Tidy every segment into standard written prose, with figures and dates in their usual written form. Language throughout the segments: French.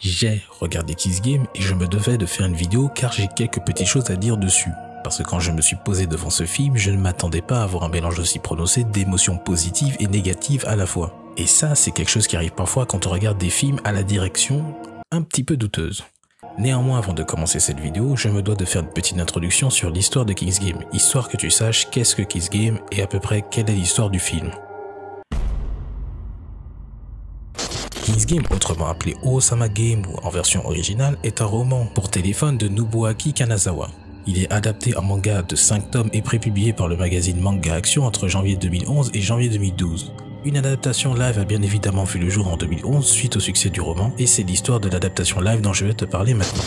J'ai regardé Kiss Game et je me devais de faire une vidéo car j'ai quelques petites choses à dire dessus. Parce que quand je me suis posé devant ce film, je ne m'attendais pas à avoir un mélange aussi prononcé d'émotions positives et négatives à la fois. Et ça, c'est quelque chose qui arrive parfois quand on regarde des films à la direction un petit peu douteuse. Néanmoins, avant de commencer cette vidéo, je me dois de faire une petite introduction sur l'histoire de Kiss Game, histoire que tu saches qu'est-ce que Kiss Game et à peu près quelle est l'histoire du film. Kiss Game, autrement appelé Oosama Game ou en version originale, est un roman pour téléphone de Nobuaki Kanazawa. Il est adapté en manga de 5 tomes et prépublié par le magazine Manga Action entre janvier 2011 et janvier 2012. Une adaptation live a bien évidemment vu le jour en 2011 suite au succès du roman et c'est l'histoire de l'adaptation live dont je vais te parler maintenant.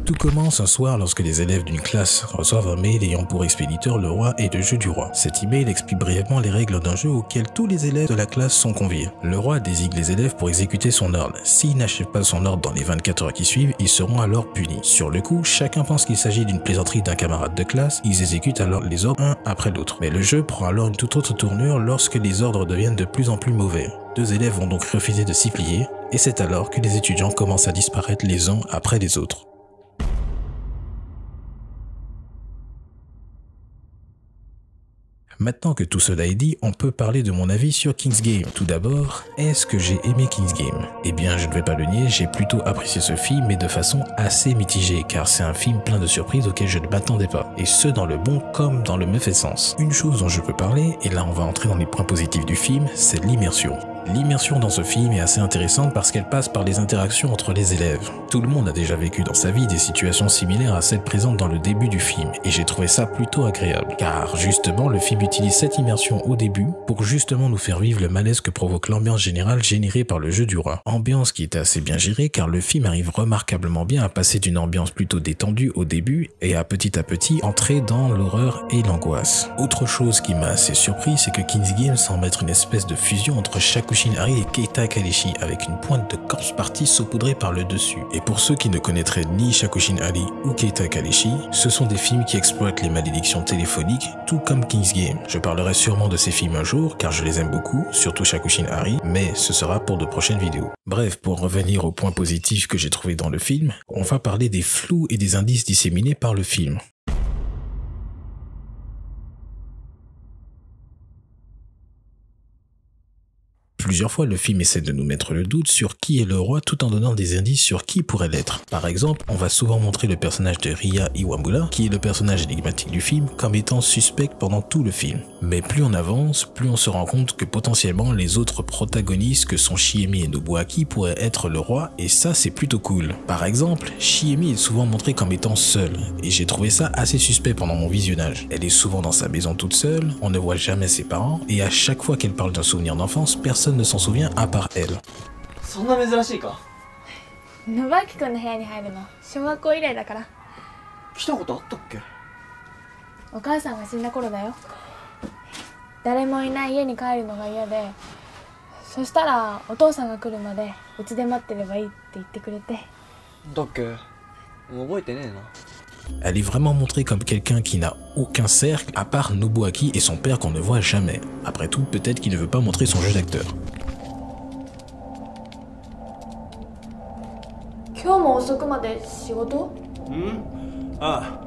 Tout commence un soir lorsque les élèves d'une classe reçoivent un mail ayant pour expéditeur le roi et le jeu du roi. Cet email explique brièvement les règles d'un jeu auquel tous les élèves de la classe sont conviés. Le roi désigne les élèves pour exécuter son ordre. S'ils n'achèvent pas son ordre dans les 24 heures qui suivent, ils seront alors punis. Sur le coup, chacun pense qu'il s'agit d'une plaisanterie d'un camarade de classe, ils exécutent alors les ordres un après l'autre. Mais le jeu prend alors une toute autre tournure lorsque les ordres deviennent de plus en plus mauvais. 2 élèves vont donc refuser de s'y plier, et c'est alors que les étudiants commencent à disparaître les uns après les autres. Maintenant que tout cela est dit, on peut parler de mon avis sur Kiss Game. Tout d'abord, est-ce que j'ai aimé Kiss Game? Eh bien, je ne vais pas le nier, j'ai plutôt apprécié ce film, mais de façon assez mitigée, car c'est un film plein de surprises auxquelles je ne m'attendais pas, et ce dans le bon comme dans le mauvais sens. Une chose dont je peux parler, et là on va entrer dans les points positifs du film, c'est l'immersion. L'immersion dans ce film est assez intéressante parce qu'elle passe par les interactions entre les élèves. Tout le monde a déjà vécu dans sa vie des situations similaires à celles présentes dans le début du film, et j'ai trouvé ça plutôt agréable. Car justement, le film utilise cette immersion au début pour justement nous faire vivre le malaise que provoque l'ambiance générale générée par le jeu du roi. Ambiance qui était assez bien gérée car le film arrive remarquablement bien à passer d'une ambiance plutôt détendue au début et à petit entrer dans l'horreur et l'angoisse. Autre chose qui m'a assez surpris, c'est que Kiss Game semble être une espèce de fusion entre Shakushin Hari et Keita Kaleshi avec une pointe de corpse party saupoudrée par le dessus. Et pour ceux qui ne connaîtraient ni Shakushin Hari ou Keita Kaleshi, ce sont des films qui exploitent les malédictions téléphoniques tout comme Kiss Game. Je parlerai sûrement de ces films un jour car je les aime beaucoup, surtout Shakushin Hari, mais ce sera pour de prochaines vidéos. Bref, pour revenir aux points positifs que j'ai trouvés dans le film, on va parler des flous et des indices disséminés par le film. Plusieurs fois, le film essaie de nous mettre le doute sur qui est le roi tout en donnant des indices sur qui pourrait l'être. Par exemple, on va souvent montrer le personnage de Ria Iwamura, qui est le personnage énigmatique du film, comme étant suspect pendant tout le film. Mais plus on avance, plus on se rend compte que potentiellement les autres protagonistes que sont Shiemi et Nobuaki pourraient être le roi, et ça c'est plutôt cool. Par exemple, Shiemi est souvent montrée comme étant seule, et j'ai trouvé ça assez suspect pendant mon visionnage. Elle est souvent dans sa maison toute seule, on ne voit jamais ses parents, et à chaque fois qu'elle parle d'un souvenir d'enfance, personne ne s'en souvient à part elle. そんな珍しいか？信明君の部屋に入るの小学校以来だから。来たことあったっけ？お母さんが死んだ頃だよ。誰もいない家に帰るのが嫌で、そしたらお父さんが来るまでうちで待ってればいいって言ってくれて。だっけ？覚えてねえな。 Elle est vraiment montrée comme quelqu'un qui n'a aucun cercle à part Nobuaki et son père qu'on ne voit jamais. Après tout, peut-être qu'il ne veut pas montrer son jeu d'acteur. 今日も遅くまで仕事？あ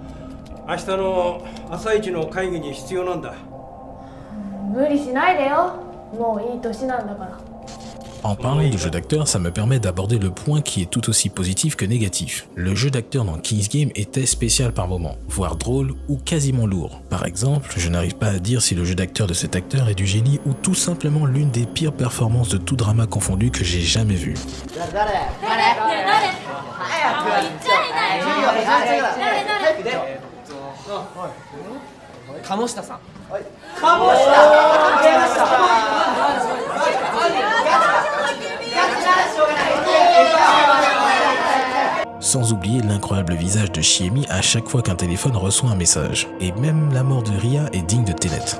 あ、明日の朝一の会議に必要なんだ。無理しないでよ。もういい年なんだから。 En parlant de jeu d'acteur, ça me permet d'aborder le point qui est tout aussi positif que négatif. Le jeu d'acteur dans Kiss Game était spécial par moments, voire drôle ou quasiment lourd. Par exemple, je n'arrive pas à dire si le jeu d'acteur de cet acteur est du génie ou tout simplement l'une des pires performances de tout drama confondu que j'ai jamais vu. Sans oublier l'incroyable visage de Shiemi à chaque fois qu'un téléphone reçoit un message. Et même la mort de Ria est digne de Tenet.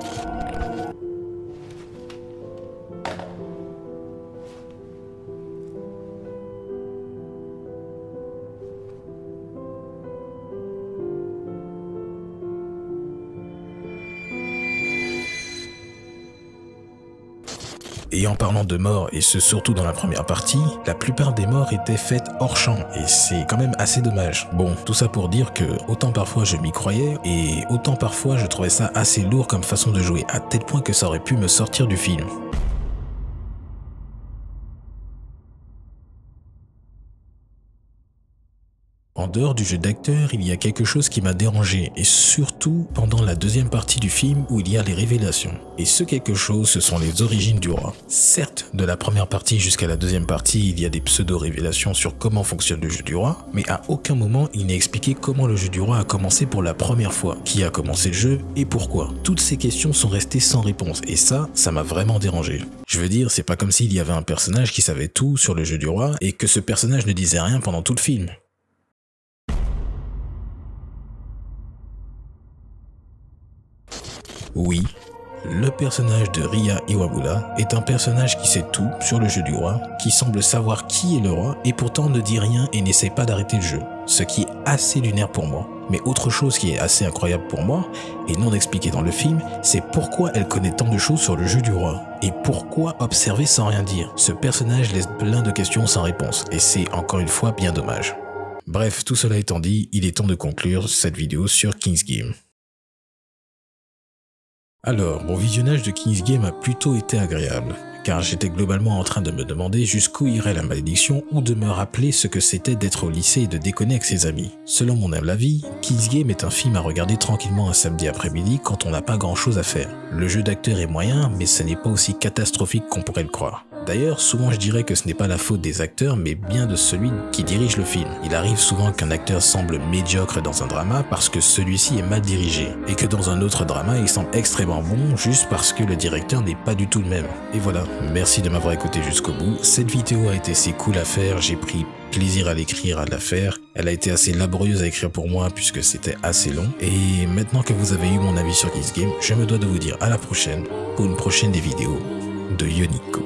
Et en parlant de morts, et ce surtout dans la première partie, la plupart des morts étaient faites hors champ, et c'est quand même assez dommage. Bon, tout ça pour dire que autant parfois je m'y croyais, et autant parfois je trouvais ça assez lourd comme façon de jouer, à tel point que ça aurait pu me sortir du film. En dehors du jeu d'acteur, il y a quelque chose qui m'a dérangé, et surtout pendant la deuxième partie du film où il y a les révélations. Et ce quelque chose, ce sont les origines du roi. Certes, de la première partie jusqu'à la deuxième partie, il y a des pseudo-révélations sur comment fonctionne le jeu du roi, mais à aucun moment il n'est expliqué comment le jeu du roi a commencé pour la première fois, qui a commencé le jeu et pourquoi. Toutes ces questions sont restées sans réponse, et ça m'a vraiment dérangé. Je veux dire, c'est pas comme s'il y avait un personnage qui savait tout sur le jeu du roi, et que ce personnage ne disait rien pendant tout le film. Oui, le personnage de Ria Iwabura est un personnage qui sait tout sur le jeu du roi, qui semble savoir qui est le roi et pourtant ne dit rien et n'essaie pas d'arrêter le jeu, ce qui est assez lunaire pour moi. Mais autre chose qui est assez incroyable pour moi, et non expliqué dans le film, c'est pourquoi elle connaît tant de choses sur le jeu du roi. Et pourquoi observer sans rien dire. Ce personnage laisse plein de questions sans réponse, et c'est encore une fois bien dommage. Bref, tout cela étant dit, il est temps de conclure cette vidéo sur King's Game. Alors, mon visionnage de King's Game a plutôt été agréable, car j'étais globalement en train de me demander jusqu'où irait la malédiction ou de me rappeler ce que c'était d'être au lycée et de déconner avec ses amis. Selon mon humble avis, King's Game est un film à regarder tranquillement un samedi après-midi quand on n'a pas grand chose à faire. Le jeu d'acteur est moyen, mais ce n'est pas aussi catastrophique qu'on pourrait le croire. D'ailleurs, souvent je dirais que ce n'est pas la faute des acteurs, mais bien de celui qui dirige le film. Il arrive souvent qu'un acteur semble médiocre dans un drama parce que celui-ci est mal dirigé, et que dans un autre drama, il semble extrêmement bon juste parce que le directeur n'est pas du tout le même. Et voilà, merci de m'avoir écouté jusqu'au bout. Cette vidéo a été si cool à faire, j'ai pris plaisir à l'écrire, à la faire. Elle a été assez laborieuse à écrire pour moi puisque c'était assez long. Et maintenant que vous avez eu mon avis sur King's Game, je me dois de vous dire à la prochaine pour une prochaine des vidéos de Yoniko.